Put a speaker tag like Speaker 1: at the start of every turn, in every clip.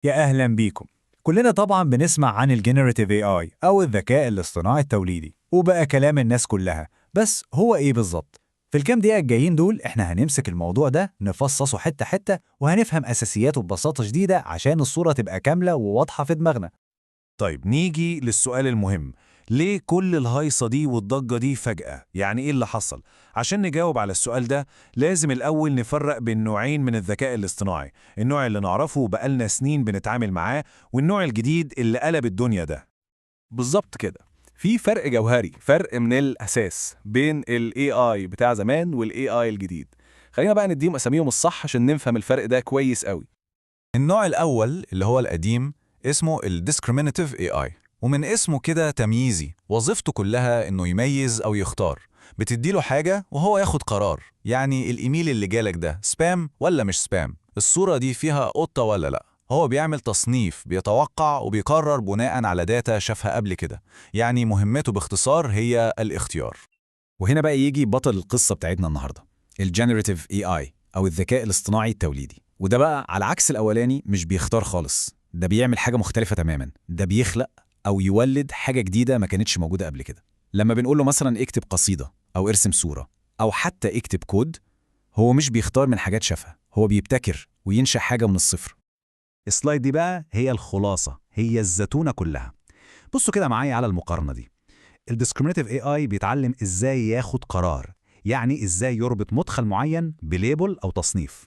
Speaker 1: يا أهلا بيكم. كلنا طبعا بنسمع عن الجينيراتيف AI أو الذكاء الاصطناعي التوليدي، وبقى كلام الناس كلها. بس هو إيه بالظبط؟ في الكام دقيقة الجايين دول إحنا هنمسك الموضوع ده نفصصه حتة حتة، وهنفهم أساسياته ببساطة شديدة عشان الصورة تبقى كاملة وواضحة في دماغنا.
Speaker 2: طيب نيجي للسؤال المهم. ليه كل الهيصة دي والضجة دي فجأة؟ يعني إيه اللي حصل؟ عشان نجاوب على السؤال ده لازم الأول نفرق بين نوعين من الذكاء الاصطناعي، النوع اللي نعرفه بقالنا سنين بنتعامل معاه، والنوع الجديد اللي قلب الدنيا ده.
Speaker 3: بالظبط كده. في فرق جوهري، فرق من الأساس بين ال AI بتاع زمان وال AI الجديد. خلينا بقى نديهم أساميهم الصح عشان نفهم الفرق ده كويس قوي.
Speaker 4: النوع الأول اللي هو القديم اسمه ال Discriminative AI، ومن اسمه كده تمييزي، وظيفته كلها إنه يميز أو يختار. بتديله حاجة وهو ياخد قرار، يعني الإيميل اللي جالك ده سبام ولا مش سبام، الصورة دي فيها قطة ولا لأ. هو بيعمل تصنيف، بيتوقع وبيقرر بناء على داتا شافها قبل كده. يعني مهمته باختصار هي الاختيار.
Speaker 1: وهنا بقى يجي بطل القصة بتاعتنا النهاردة، الجينيراتيف AI أو الذكاء الاصطناعي التوليدي. وده بقى على عكس الأولاني، مش بيختار خالص، ده بيعمل حاجة مختلفة تماما. ده بيخلق أو يولد حاجة جديدة ما كانتش موجودة قبل كده. لما بنقول له مثلا اكتب قصيدة أو ارسم صورة أو حتى اكتب كود، هو مش بيختار من حاجات شافها، هو بيبتكر وينشأ حاجة من الصفر.
Speaker 5: السلايد دي بقى هي الخلاصة، هي الزتونة كلها. بصوا كده معايا على المقارنة دي. الديسكريمينيتيف اي اي بيتعلم ازاي ياخد قرار، يعني ازاي يربط مدخل معين بليبل او تصنيف.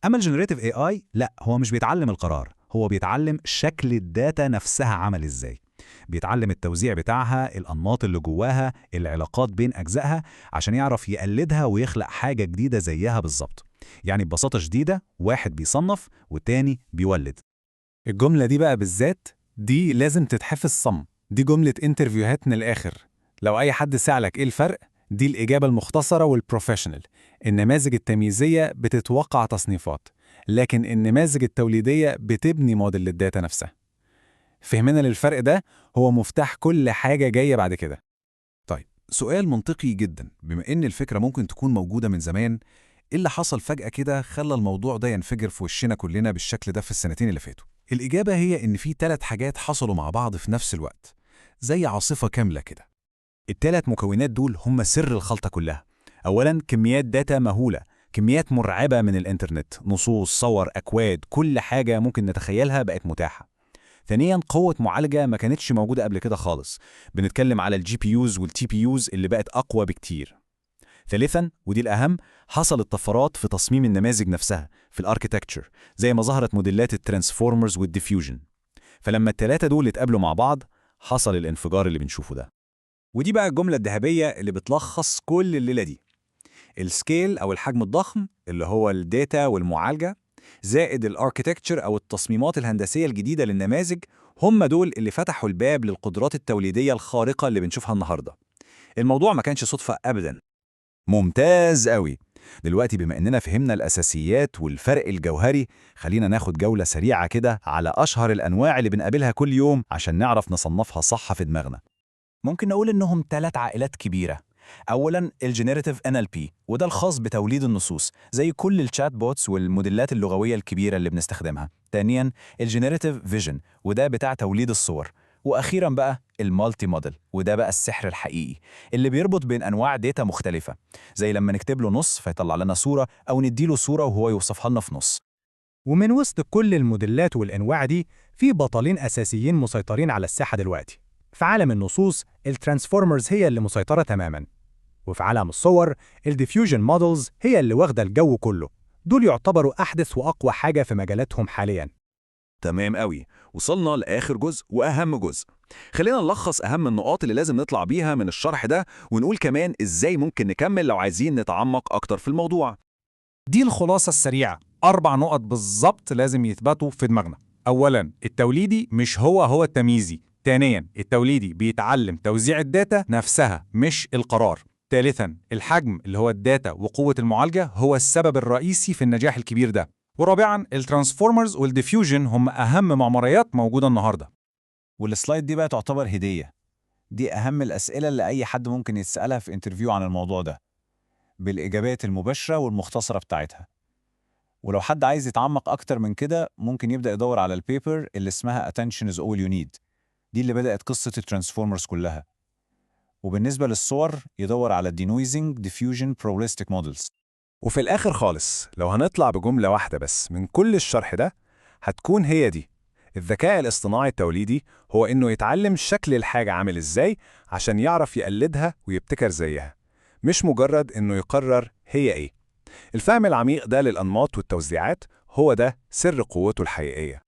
Speaker 5: اما الجنريتيف اي اي لا، هو مش بيتعلم القرار، هو بيتعلم شكل الداتا نفسها عمل ازاي. بيتعلم التوزيع بتاعها، الانماط اللي جواها، العلاقات بين اجزائها، عشان يعرف يقلدها ويخلق حاجة جديدة زيها بالظبط. يعني ببساطة شديدة، واحد بيصنف والتاني بيولد.
Speaker 6: الجملة دي بقى بالذات دي لازم تتحفظ صم. دي جملة انترفيوهات من الآخر. لو أي حد سألك إيه الفرق، دي الإجابة المختصرة والبروفيشنال. النماذج التمييزية بتتوقع تصنيفات، لكن النماذج التوليدية بتبني موديل للداتا نفسها. فهمنا للفرق ده هو مفتاح كل حاجة جاية بعد كده.
Speaker 2: طيب سؤال منطقي جدا، بما إن الفكرة ممكن تكون موجودة من زمان، إيه اللي حصل فجأة كده خلى الموضوع ده ينفجر في وشنا كلنا بالشكل ده في السنتين اللي فاتوا؟ الإجابة هي إن في 3 حاجات حصلوا مع بعض في نفس الوقت، زي عاصفة كاملة كده.
Speaker 1: الثلاث مكونات دول هم سر الخلطة كلها. أولاً كميات داتا مهولة، كميات مرعبة من الإنترنت، نصوص، صور، أكواد، كل حاجة ممكن نتخيلها بقت متاحة. ثانياً قوة معالجة ما كانتش موجودة قبل كده خالص، بنتكلم على الجي بي يوز والتي بي يوز اللي بقت أقوى بكتير. ثالثاً ودي الأهم، حصلت طفرات في تصميم النماذج نفسها في الاركيتكتشر، زي ما ظهرت موديلات الترانسفورمرز والديفيوجن. فلما الثلاثة دول اتقابلوا مع بعض حصل الانفجار اللي بنشوفه ده. ودي بقى الجملة الذهبية اللي بتلخص كل الليلة دي. السكيل أو الحجم الضخم اللي هو الداتا والمعالجة، زائد الاركيتكتشر أو التصميمات الهندسية الجديدة للنماذج، هم دول اللي فتحوا الباب للقدرات التوليدية الخارقة اللي بنشوفها النهاردة. الموضوع ما كانش صدفة أبداً.
Speaker 4: ممتاز قوي. دلوقتي بما إننا فهمنا الأساسيات والفرق الجوهري، خلينا ناخد جولة سريعة كده على أشهر الأنواع اللي بنقابلها كل يوم عشان نعرف نصنفها صح في دماغنا.
Speaker 1: ممكن نقول إنهم 3 عائلات كبيرة. أولاً الجينيراتيف NLP، وده الخاص بتوليد النصوص زي كل الشات بوتس والموديلات اللغوية الكبيرة اللي بنستخدمها. ثانياً الجينيراتيف فيجن، وده بتاع توليد الصور. وأخيراً بقى المالتي موديل، وده بقى السحر الحقيقي اللي بيربط بين أنواع داتا مختلفة، زي لما نكتب له نص فيطلع لنا صورة، أو نديله صورة وهو يوصفها لنا في نص.
Speaker 7: ومن وسط كل الموديلات والأنواع دي، في بطلين أساسيين مسيطرين على الساحة دلوقتي. في عالم النصوص الترانسفورمرز هي اللي مسيطرة تماماً، وفي عالم الصور الديفيوجن مودلز هي اللي واخدة الجو كله. دول يعتبروا أحدث وأقوى حاجة في مجالاتهم حالياً.
Speaker 2: تمام قوي، وصلنا لآخر جزء وأهم جزء. خلينا نلخص أهم النقاط اللي لازم نطلع بيها من الشرح ده، ونقول كمان إزاي ممكن نكمل لو عايزين نتعمق أكتر في الموضوع.
Speaker 6: دي الخلاصة السريعة، 4 نقط بالظبط لازم يثبتوا في دماغنا. أولاً التوليدي مش هو التمييزي. ثانياً التوليدي بيتعلم توزيع الداتا نفسها مش القرار. ثالثاً الحجم اللي هو الداتا وقوة المعالجة هو السبب الرئيسي في النجاح الكبير ده. ورابعاً الترانسفورمرز والديفيوجن هم أهم معماريات موجودة النهاردة.
Speaker 1: والسلايد دي بقى تعتبر هدية. دي أهم الأسئلة اللي أي حد ممكن يتسألها في انترفيو عن الموضوع ده، بالإجابات المباشرة والمختصرة بتاعتها.
Speaker 4: ولو حد عايز يتعمق أكتر من كده ممكن يبدأ يدور على البيبر اللي اسمها Attention is all you need، دي اللي بدأت قصة الترانسفورمرز كلها. وبالنسبة للصور يدور على Denoising Diffusion Probabilistic Models.
Speaker 3: وفي الآخر خالص لو هنطلع بجملة واحدة بس من كل الشرح ده هتكون هي دي: الذكاء الاصطناعي التوليدي هو إنه يتعلم شكل الحاجة عامل إزاي عشان يعرف يقلدها ويبتكر زيها، مش مجرد إنه يقرر هي إيه. الفهم العميق ده للأنماط والتوزيعات هو ده سر قوته الحقيقية.